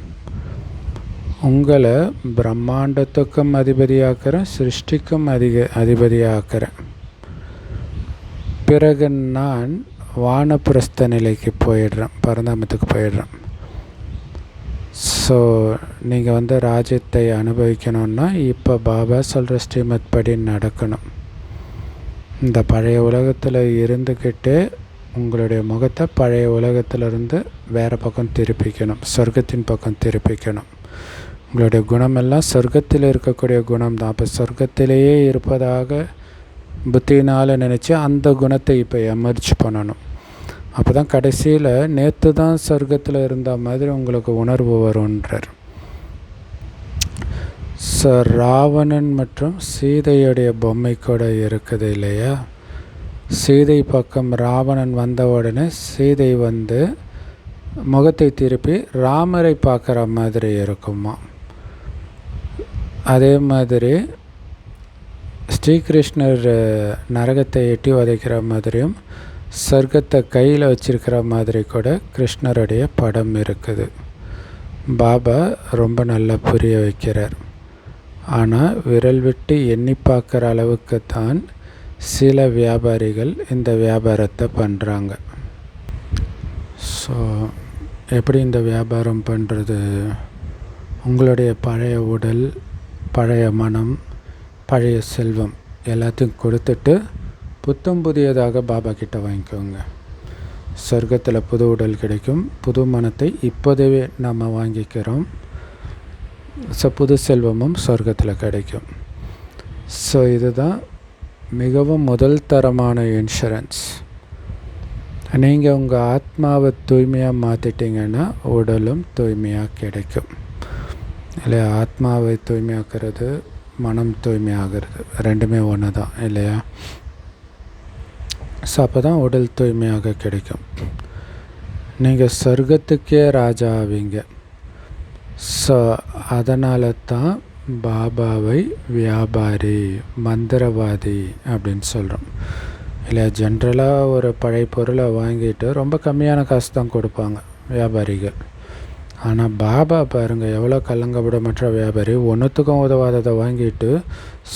உங்களை பிரம்மாண்டத்துக்கும் அதிபதியாக்குறேன், சிருஷ்டிக்கும் அதிபதியாக்குறேன். பிறகு நான் வானப்பிரஸ்த நிலைக்கு போயிடுறேன், பரந்தாமத்துக்கு போயிடுறேன். ஸோ நீங்கள் ராஜ்யத்தை அனுபவிக்கணுன்னா இப்போ பாபா சொல்கிற ஸ்ரீமத் படி நடக்கணும். இந்த பழைய உலகத்தில் இருந்துக்கிட்டு உங்களுடைய முகத்தை பழைய உலகத்திலிருந்து வேறு பக்கம் திருப்பிக்கணும், சொர்க்கத்தின் பக்கம் திருப்பிக்கணும். உங்களுடைய குணமெல்லாம் சொர்க்கத்தில் இருக்கக்கூடிய குணம் தான். அப்போ சொர்க்கத்திலேயே இருப்பதாக புத்தினால் நினச்சி அந்த குணத்தை இப்போ எமர்ஜ் பண்ணணும். அப்போ தான் கடைசியில் நேற்று தான் சொர்க்கத்தில் இருந்த மாதிரி உங்களுக்கு உணர்வு வரும்ன்றார். ராவணன் மற்றும் சீதையுடைய பொம்மை கூட இருக்குது இல்லையா? சீதை பக்கம் ராவணன் வந்த உடனே சீதை வந்து முகத்தை திருப்பி ராமரை பார்க்குற மாதிரி இருக்குமா. அதே மாதிரி ஸ்ரீகிருஷ்ணர் நரகத்தை எட்டி உதைக்கிற மாதிரியும் சொர்க்கத்தை கையில் வச்சிருக்கிற மாதிரி கூட கிருஷ்ணருடைய படம் இருக்குது. பாபா ரொம்ப நல்லா புரிய வைக்கிறார். ஆனால் விரல் விட்டு எண்ணி பார்க்குற அளவுக்கு தான் சில வியாபாரிகள் இந்த வியாபாரத்தை பண்ணுறாங்க. ஸோ எப்படி இந்த வியாபாரம் பண்ணுறது? உங்களுடைய பழைய உடல், பழைய மனம், பழைய செல்வம் எல்லாத்தையும் கொடுத்துட்டு புத்தம் புதியதாக பாபா கிட்ட வாங்கிக்கோங்க. சொர்க்கத்தில் புது உடல் கிடைக்கும், புது மனத்தை இப்போதே நம்ம வாங்கிக்கிறோம். ஸோ புது செல்வமும் சொர்க்கத்தில் கிடைக்கும். ஸோ இதுதான் மிகவும் முதல் தரமான இன்சூரன்ஸ். நீங்கள் உங்கள் ஆத்மாவை தூய்மையாக மாற்றிட்டிங்கன்னா உடலும் தூய்மையாக கிடைக்கும் இல்லையா? ஆத்மாவை தூய்மையாக்குறது, மனம் தூய்மையாகிறது ரெண்டுமே ஒன்று தான் இல்லையா? ஸோ அப்போ தான் உடல் தூய்மையாக கிடைக்கும். நீங்கள் சொர்க்கத்துக்கே ராஜா ஆவீங்க. ஸோ அதனால தான் பாபாவை வியாபாரி, மந்திரவாதி அப்படின்னு சொல்கிறோம் இல்லையா? ஜென்ரலாக ஒரு பழைய பொருளை வாங்கிட்டு ரொம்ப கம்மியான காசு தான் கொடுப்பாங்க வியாபாரிகள். ஆனால் பாபா பாருங்கள் எவ்வளோ கலங்கப்படமற்ற வியாபாரி, ஒன்றுத்துக்கும் உதவாததை வாங்கிட்டு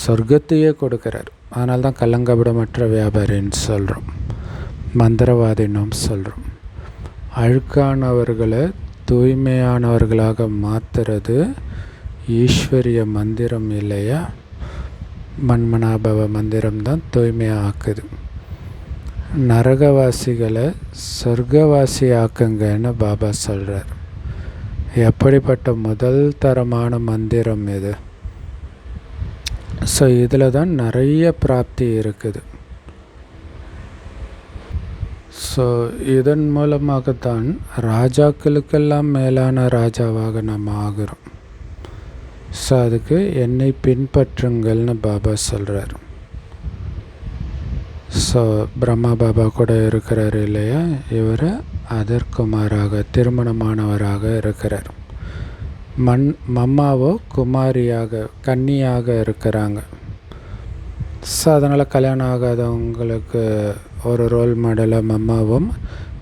சொர்க்கத்தையே கொடுக்குறார். அதனால தான் கலங்கப்படமற்ற வியாபாரின்னு சொல்கிறோம், மந்திரவாதின்னு சொல்கிறோம். அழுக்கானவர்களை தூய்மையானவர்களாக மாற்றுறது ஈஸ்வரிய மந்திரம் இல்லையா? மன்மனாபவ மந்திரம் தான் தூய்மையாக ஆக்குது. நரகவாசிகளை சொர்க்கவாசி ஆக்குங்கன்னு பாபா சொல்கிறார். எப்படிப்பட்ட முதல் தரமான மந்திரம் இது! ஸோ இதில் தான் நிறைய பிராப்தி இருக்குது. ஸோ இதன் மூலமாகத்தான் ராஜாக்களுக்கெல்லாம் மேலான ராஜாவாக நம்ம ஆகிறோம். ஸோ அதுக்கு என்னை பின்பற்றுங்கள்னு பாபா சொல்கிறார். ஸோ பிரம்மா பாபா கூட இருக்கிறார் இல்லையா? இவர் அதர்குமாராக, திருமணமானவராக இருக்கிறார். மம்மாவோ குமாரியாக, கன்னியாக இருக்கிறாங்க. ஸோ அதனால் கல்யாணம் ஆகாதவங்களுக்கு ஒரு ரோல் மாடலாக மம்மாவும்,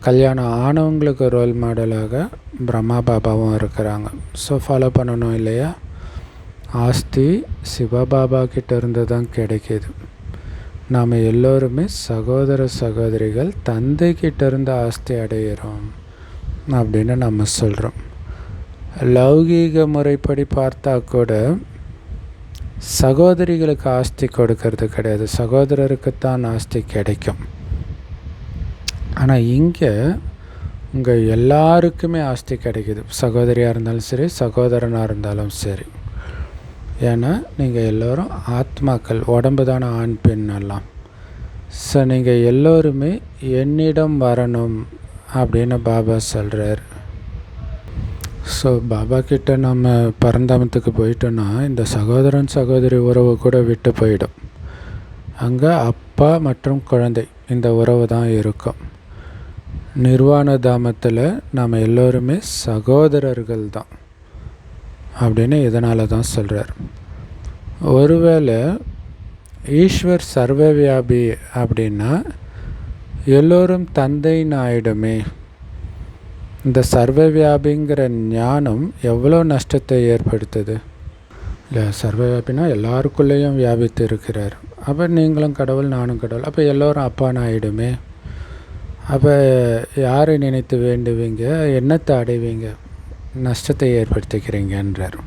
கல்யாணம் ஆனவங்களுக்கு ரோல் மாடலாக பிரம்மா பாபாவும் இருக்கிறாங்க. ஸோ ஃபாலோ பண்ணணும் இல்லையா? ஆஸ்தி சிவபாபா கிட்ட இருந்து தான் கிடைக்கிது. நாம் எல்லோருமே சகோதர சகோதரிகள், தந்தை கிட்டேருந்து ஆஸ்தி அடைகிறோம் அப்படின்னு நம்ம சொல்கிறோம். லௌகீக முறைப்படி பார்த்தா கூட சகோதரிகளுக்கு ஆஸ்தி கொடுக்கறது கிடையாது, சகோதரருக்குத்தான் ஆஸ்தி கிடைக்கும். ஆனால் இங்கே உங்கள் எல்லாருக்குமே ஆஸ்தி கிடைக்கிது, சகோதரியாக இருந்தாலும் சரி, சகோதரனாக இருந்தாலும் சரி. ஏன்னா நீங்கள் எல்லோரும் ஆத்மாக்கள், உடம்பு தானே ஆண் பெண் எல்லாம். ஸோ நீங்கள் எல்லோருமே என்னிடம் வரணும் அப்படின்னு பாபா சொல்கிறார். ஸோ பாபா கிட்ட நம்ம பரந்தாமத்துக்கு போயிட்டோன்னா இந்த சகோதரன் சகோதரி உறவு கூட விட்டு போயிடும். அங்கே அப்பா மற்றும் குழந்தை இந்த உறவு தான் இருக்கும். நிர்வாண தாமத்தில் நாம் எல்லோருமே சகோதரர்கள் தான் அப்படின்னு இதனால தான் சொல்கிறார். ஒருவேளை ஈஸ்வர் சர்வவியாபி அப்படின்னா எல்லோரும் தந்தைன்னு ஆயிடுமே. இந்த சர்வவியாபிங்கிற ஞானம் எவ்வளோ நஷ்டத்தை ஏற்படுத்துது இல்லை? சர்வவியாபினா எல்லாருக்குள்ளேயும் வியாபித்து இருக்கிறார். அப்போ நீங்களும் கடவுள், நானும் கடவுள், அப்போ எல்லோரும் அப்பான்னு ஆயிடுமே. அப்போ யாரை நினைத்து வேண்டுவீங்க, என்னத்தை அடைவீங்க, நஷ்டத்தை ஏற்படுத்திக்கிறீங்கன்றார்.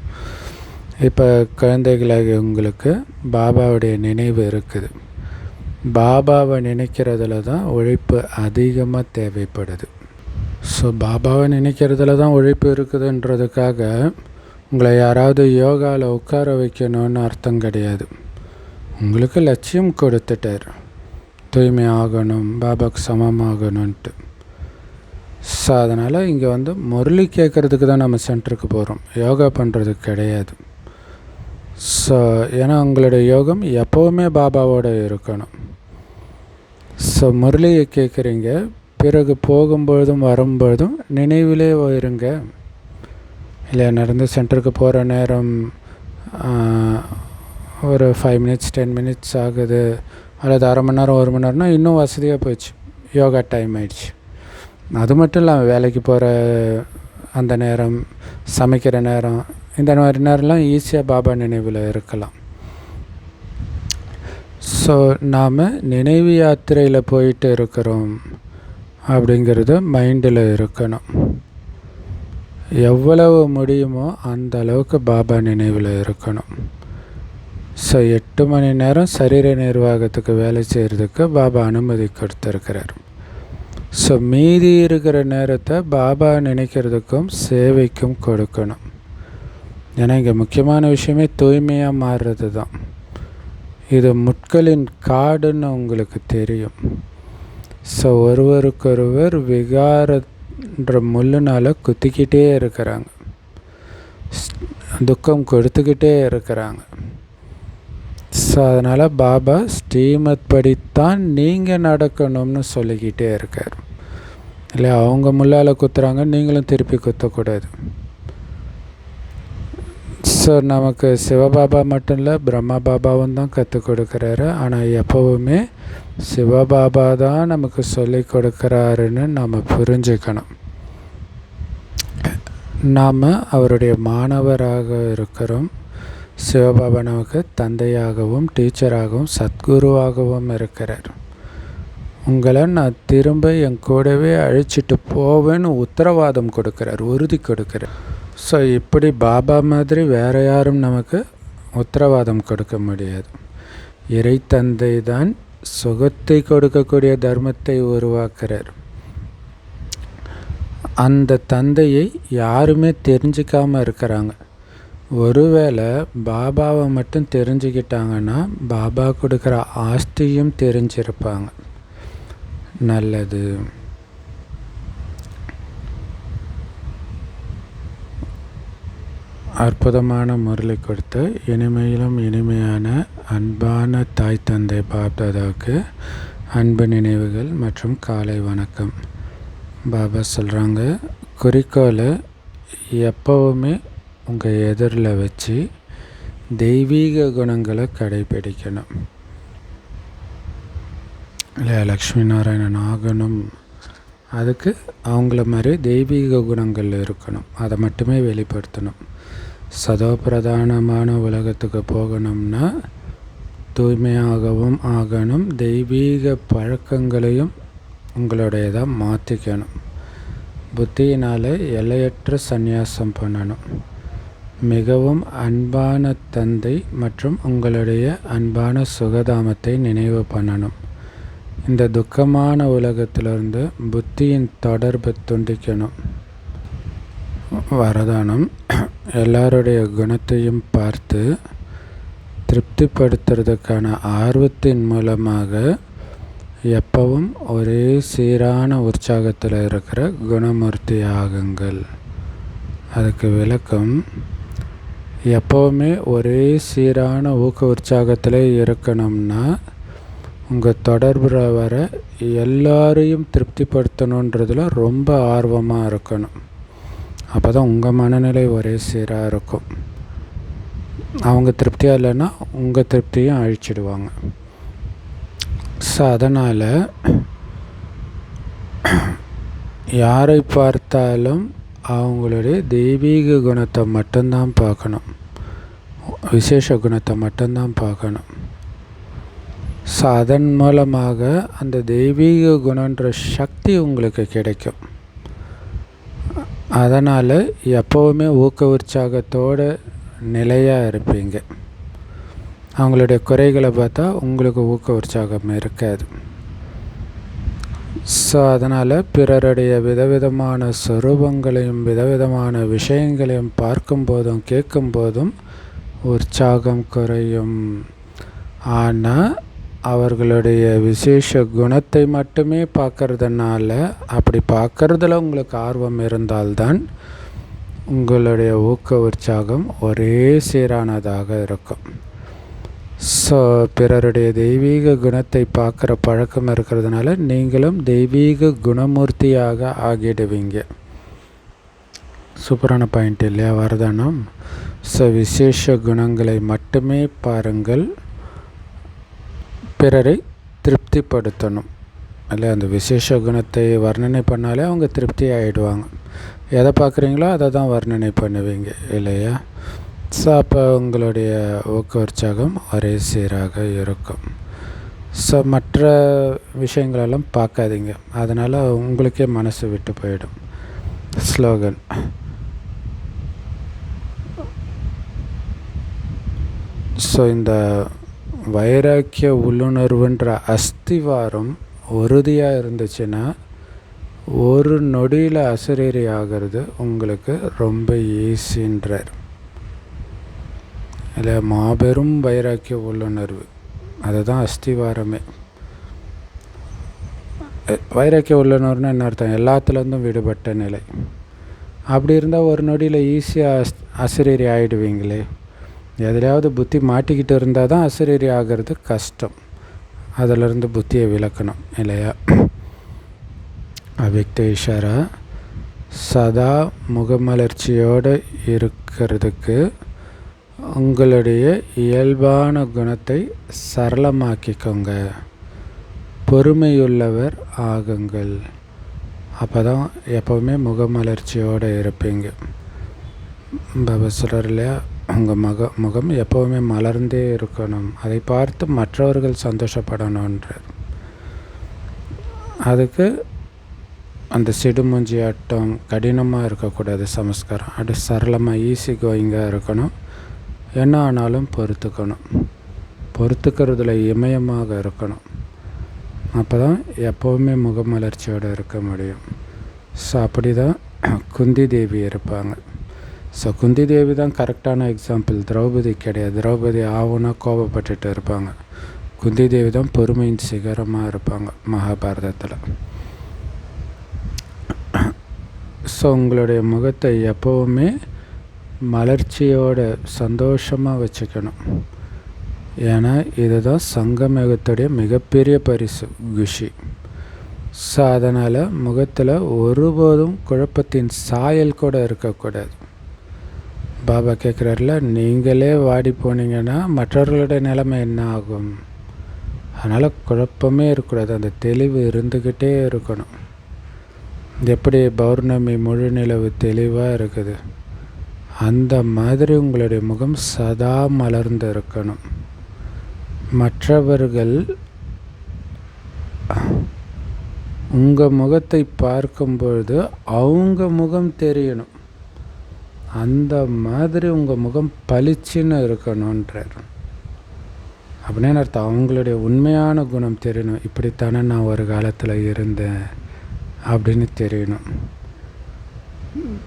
இப்போ குழந்தைகளாகி உங்களுக்கு பாபாவுடைய நினைவு இருக்குது. பாபாவை நினைக்கிறதுல தான் உழைப்பு அதிகமாக தேவைப்படுது. ஸோ பாபாவை நினைக்கிறதுல தான் உழைப்பு இருக்குதுன்றதுக்காக உங்களை யாராவது யோகாவில் உட்கார வைக்கணும்னு அர்த்தம் கிடையாது. உங்களுக்கு லட்சியம் கொடுத்துட்டார், தூய்மை ஆகணும், பாபாவுக்கு சமமாகணுன்ட்டு. ஸோ அதனால் இங்கே வந்து முரளி கேட்குறதுக்கு தான் நம்ம சென்டருக்கு போகிறோம், யோகா பண்ணுறதுக்கு கிடையாது. ஸோ ஏன்னா உங்களுடைய யோகம் எப்போவுமே பாபாவோடு இருக்கணும். ஸோ முரளியை கேட்குறீங்க, பிறகு போகும்பொழுதும் வரும்பொழுதும் நினைவிலே இருங்க. இல்லை நடந்து சென்டருக்கு போகிற நேரம் ஒரு 5 மினிட்ஸ் 10 மினிட்ஸ் ஆகுது, அல்லது அரை மணி நேரம் 1 மணி நேரம்னா இன்னும் வசதியாக போயிடுச்சு, யோகா டைம் ஆயிடுச்சு. அது மட்டும் இல்லாமல் வேலைக்கு போகிற அந்த நேரம், சமைக்கிற நேரம், இந்த மாதிரி நேரம்லாம் ஈஸியாக பாபா நினைவில் இருக்கலாம். ஸோ நாம் நினைவு யாத்திரையில் போயிட்டு இருக்கிறோம் அப்படிங்கிறது மைண்டில் இருக்கணும். எவ்வளவு முடியுமோ அந்த அளவுக்கு பாபா நினைவில் இருக்கணும். ஸோ 8 மணி நேரம் சரீர நிர்வாகத்துக்கு வேலை செய்கிறதுக்கு பாபா அனுமதி கொடுத்துருக்கிறார். ஸோ மீதி இருக்கிற நேரத்தை பாபா நினைக்கிறதுக்கும் சேவைக்கும் கொடுக்கணும். ஏன்னா இங்கே முக்கியமான விஷயமே தூய்மையாக மாறுறது தான். இது முட்களின் காடுன்னு உங்களுக்கு தெரியும். ஸோ ஒருவருக்கொருவர் விகாரன்ற முள்ளுனால் குத்திக்கிட்டே இருக்கிறாங்க, துக்கம் கொடுத்துக்கிட்டே இருக்கிறாங்க. ஸோ அதனால் பாபா ஸ்ரீமத் படித்தான் நீங்கள் நடக்கணும்னு சொல்லிக்கிட்டே இருக்கார். இல்லை அவங்க முள்ளால் குத்துறாங்க, நீங்களும் திருப்பி குத்தக்கூடாது. ஸோ நமக்கு சிவபாபா மட்டும் இல்லை, பிரம்மா பாபாவும் தான் கற்றுக் கொடுக்குறாரு. ஆனால் எப்போவுமே சிவபாபா தான் நமக்கு சொல்லி கொடுக்குறாருன்னு நாம் புரிஞ்சுக்கணும். நாம் அவருடைய மாணவராக இருக்கிறோம். சிவபாபா நமக்கு தந்தையாகவும் டீச்சராகவும் சத்குருவாகவும் இருக்கிறார். உங்களை நான் திரும்ப என் கூடவே அழைச்சிட்டு போவேன்னு உத்தரவாதம் கொடுக்குறார், உறுதி கொடுக்குறார். ஸோ இப்படி பாபா மாதிரி வேறு யாரும் நமக்கு உத்தரவாதம் கொடுக்க முடியாது. இறை தந்தை தான் சுகத்தை கொடுக்கக்கூடிய தர்மத்தை உருவாக்குறார். அந்த தந்தையை யாருமே தெரிஞ்சிக்காமல் இருக்கிறாங்க. ஒருவேளை பாபாவை மட்டும் தெரிஞ்சுக்கிட்டாங்கன்னா பாபா கொடுக்குற ஆஸ்தியும் தெரிஞ்சிருப்பாங்க. நல்லது. அற்புதமான முரளி கொடுத்த இனிமையிலும் இனிமையான அன்பான தாய் தந்தை பாப்தாதாவுக்கு அன்பு நினைவுகள் மற்றும் காலை வணக்கம். பாபா சொல்கிறாங்க, குறிக்கோளை எப்போவுமே உங்கள் எதிரில் வச்சு தெய்வீக குணங்களை கடைபிடிக்கணும். இல்லை லக்ஷ்மி நாராயணன் ஆகணும், அதுக்கு அவங்கள மாதிரி தெய்வீக குணங்கள் இருக்கணும், அதை மட்டுமே வெளிப்படுத்தணும். சதோ பிரதானமான உலகத்துக்கு போகணும்னா தூய்மையாகவும் ஆகணும், தெய்வீக பழக்கங்களையும் உங்களுடையதாக மாற்றிக்கணும். புத்தியினால் எல்லையற்ற சந்நியாசம் பண்ணணும். மிகவும் அன்பான தந்தை மற்றும் உங்களுடைய அன்பான சுகதாமத்தை நினைவு பண்ணணும். இந்த துக்கமான உலகத்திலிருந்து புத்தியின் தொடர்பை துண்டிக்கணும். வரதானம், எல்லாருடைய குணத்தையும் பார்த்து திருப்திப்படுத்துறதுக்கான ஆர்வத்தின் மூலமாக எப்பவும் ஒரே சீரான உற்சாகத்தில் இருக்கிற குணமூர்த்தி ஆகுங்கள். அதுக்கு விளக்கம், எப்போவுமே ஒரே சீரான ஊக்க உற்சாகத்தில் இருக்கணும்னா உங்கள் தொடர்பில் வர எல்லாரையும் திருப்திப்படுத்தணுன்றதில் ரொம்ப ஆர்வமாக இருக்கணும். அப்போ தான் உங்கள் மனநிலை ஒரே சீராக இருக்கும். அவங்க திருப்தியாக இல்லைன்னா உங்கள் திருப்தியும் அழிச்சிடுவாங்க. ஸோ அதனால் யாரை பார்த்தாலும் அவங்களுடைய தெய்வீக குணத்தை மட்டும்தான் பார்க்கணும், விசேஷ குணத்தை மட்டும்தான் பார்க்கணும். ஸோ அதன் மூலமாக அந்த தெய்வீக குணன்ற சக்தி உங்களுக்கு கிடைக்கும். அதனால் எப்போவுமே ஊக்க உற்சாகத்தோடு நிலையாக இருப்பீங்க. அவங்களுடைய குறைகளை பார்த்தா உங்களுக்கு ஊக்க உற்சாகம் இருக்காது. ஸோ அதனால் பிறருடைய விதவிதமான சொரூபங்களையும் விதவிதமான விஷயங்களையும் பார்க்கும்போதும் கேட்கும்போதும் உற்சாகம் குறையும். ஆனால் அவர்களுடைய விசேஷ குணத்தை மட்டுமே பார்க்கறதுனால, அப்படி பார்க்கறதுல உங்களுக்கு ஆர்வம் இருந்தால்தான் உங்களுடைய ஊக்க உற்சாகம் ஒரே சீரானதாக இருக்கும். ஸோ பிறருடைய தெய்வீக குணத்தை பார்க்குற பழக்கம் இருக்கிறதுனால நீங்களும் தெய்வீக குணமூர்த்தியாக ஆகிடுவீங்க. சூப்பரான பாயிண்ட் இல்லையா வரதானம்? ஸோ விசேஷ குணங்களை மட்டுமே பாருங்கள், பிறரை திருப்திப்படுத்தணும் இல்லை. அந்த விசேஷ குணத்தை வர்ணனை பண்ணாலே அவங்க திருப்தி ஆகிடுவாங்க. எதை பார்க்குறீங்களோ அதை தான் வர்ணனை பண்ணுவீங்க இல்லையா? ஸோ அப்போ உங்களுடைய ஊக்க உற்சாகம் ஒரே சீராக இருக்கும். ஸோ மற்ற விஷயங்களெல்லாம் பார்க்காதீங்க, அதனால் உங்களுக்கே மனசு விட்டு போயிடும். ஸ்லோகன். ஸோ இந்த வைராக்கிய உள்ளுணர்வுன்ற அஸ்திவாரம் உறுதியாக இருந்துச்சுன்னா ஒரு நொடியில் அசரீரி ஆகிறது உங்களுக்கு ரொம்ப ஈஸின்றார் இல்லை. மாபெரும் வைராக்கிய உள்ளுணர்வு, அதுதான் அஸ்திவாரமே. வைராக்கிய உள்ளுணர்வுன்னு என்ன அர்த்தம்? எல்லாத்துலேருந்தும் விடுபட்ட நிலை. அப்படி இருந்தால் ஒரு நொடியில் ஈஸியாக அசரீரி ஆகிடுவீங்களே. எதுலையாவது புத்தி மாட்டிக்கிட்டு இருந்தால் தான் அசரீரி ஆகிறது கஷ்டம். அதிலிருந்து புத்தியை விளக்கணும் இல்லையா? அவ்யக்த இஷாரா. சதா முகமலர்ச்சியோடு இருக்கிறதுக்கு உங்களுடைய இயல்பான குணத்தை சரளமாக்கிக்கோங்க. பொறுமையுள்ளவர் ஆகுங்கள். அப்போ தான் எப்போவுமே முகமலர்ச்சியோடு இருப்பீங்க. பாபா சொல்கிறார் இல்லையா, உங்கள் முகம் எப்போவுமே மலர்ந்தே இருக்கணும், அதை பார்த்து மற்றவர்கள் சந்தோஷப்படணுன்றார். அதுக்கு அந்த சிடுமூஞ்சி ஆட்டம் கடினமாக இருக்கக்கூடாது. சமஸ்காரம் அப்படி சரளமாக ஈஸி கோயிங்காக இருக்கணும். என்ன ஆனாலும் பொறுத்துக்கணும், பொறுத்துக்கிறதுல இமயமாக இருக்கணும். அப்போ தான் எப்போவுமே முகமலர்ச்சியோடு இருக்க முடியும். ஸோ அப்படி தான் குந்தி தேவி இருப்பாங்க. ஸோ குந்தி தேவி தான் கரெக்டான எக்ஸாம்பிள், திரௌபதி கிடையாது. திரௌபதி ஆவுனா கோபப்பட்டுட்டு இருப்பாங்க. குந்தி தேவி தான் பொறுமையின் சிகரமாக இருப்பாங்க மகாபாரதத்தில். ஸோ உங்களுடைய முகத்தை எப்போவுமே மலர்ச்சியோட சந்தோஷமாக வச்சுக்கணும். ஏன்னா இதுதான் சங்கமயுகத்துடைய மிகப்பெரிய பரிசு, குஷி. ஸோ அதனால் முகத்தில் ஒருபோதும் குழப்பத்தின் சாயல் கூட இருக்கக்கூடாது. பாபா கேட்குறாருல, நீங்களே வாடி போனீங்கன்னா மற்றவர்களுடைய நிலைமை என்ன ஆகும்? அதனால் குழப்பமே இருக்கக்கூடாது, அந்த தெளிவு இருந்துக்கிட்டே இருக்கணும். எப்படி பௌர்ணமி முழு நிலவு தெளிவாக இருக்குது, அந்த மாதிரி உங்களுடைய முகம் சதா மலர்ந்து இருக்கணும். மற்றவர்கள் உங்கள் முகத்தை பார்க்கும்பொழுது அவங்க முகம் தெரியணும், அந்த மாதிரி உங்கள் முகம் பளிச்சுன்னு இருக்கணுன்றார். அப்படின்னு அர்த்தம் அவங்களுடைய உண்மையான குணம் தெரியணும். இப்படித்தானே நான் ஒரு காலத்தில் இருந்தேன் அப்படின்னு தெரியணும்.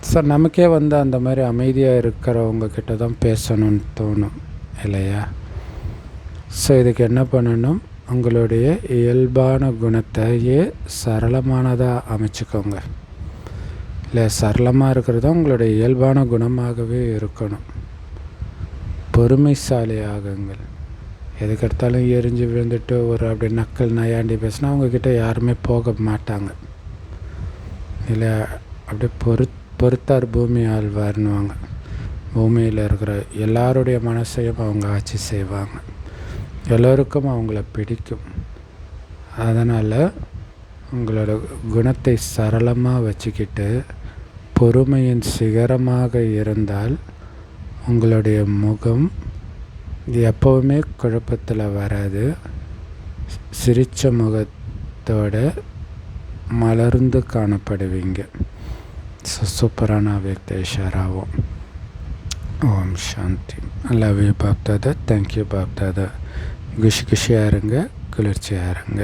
ஸோ நமக்கே அந்த மாதிரி அமைதியாக இருக்கிறவங்க கிட்ட தான் பேசணும்னு தோணும் இல்லையா? ஸோ இதுக்கு என்ன பண்ணணும்? உங்களுடைய இயல்பான குணத்தையே சரளமானதாக அமைச்சுக்கோங்க. இல்லை, சரளமாக இருக்கிறது தான் உங்களுடைய இயல்பான குணமாகவே இருக்கணும். பொறுமைசாலி ஆகுங்கள். எதுக்கெடுத்தாலும் எரிஞ்சு விழுந்துட்டு ஒரு அப்படி நக்கல் நயாண்டி பேசினா அவங்கக்கிட்ட யாருமே போக மாட்டாங்க. இல்லை, அப்படியே பொறுத்தார் பூமி ஆழ்வார்னுவாங்க. பூமியில் இருக்கிற எல்லாருடைய மனசையும் அவங்க ஆட்சி செய்வாங்க, எல்லோருக்கும் அவங்கள பிடிக்கும். அதனால் உங்களோட குணத்தை சரளமாக வச்சுக்கிட்டு பொறுமையின் சிகரமாக இருந்தால் உங்களுடைய முகம் எப்போவுமே குழப்பத்தில் வராது. சிரித்த முகத்தோட மலர்ந்து காணப்படுவீங்க. சூப்பரான அவ்யக்த இஷாராவும். Om Shanti. Love you BapDada. Thank you BapDada. குஷியாக இருங்க, குளிர்ச்சியாக இருங்க.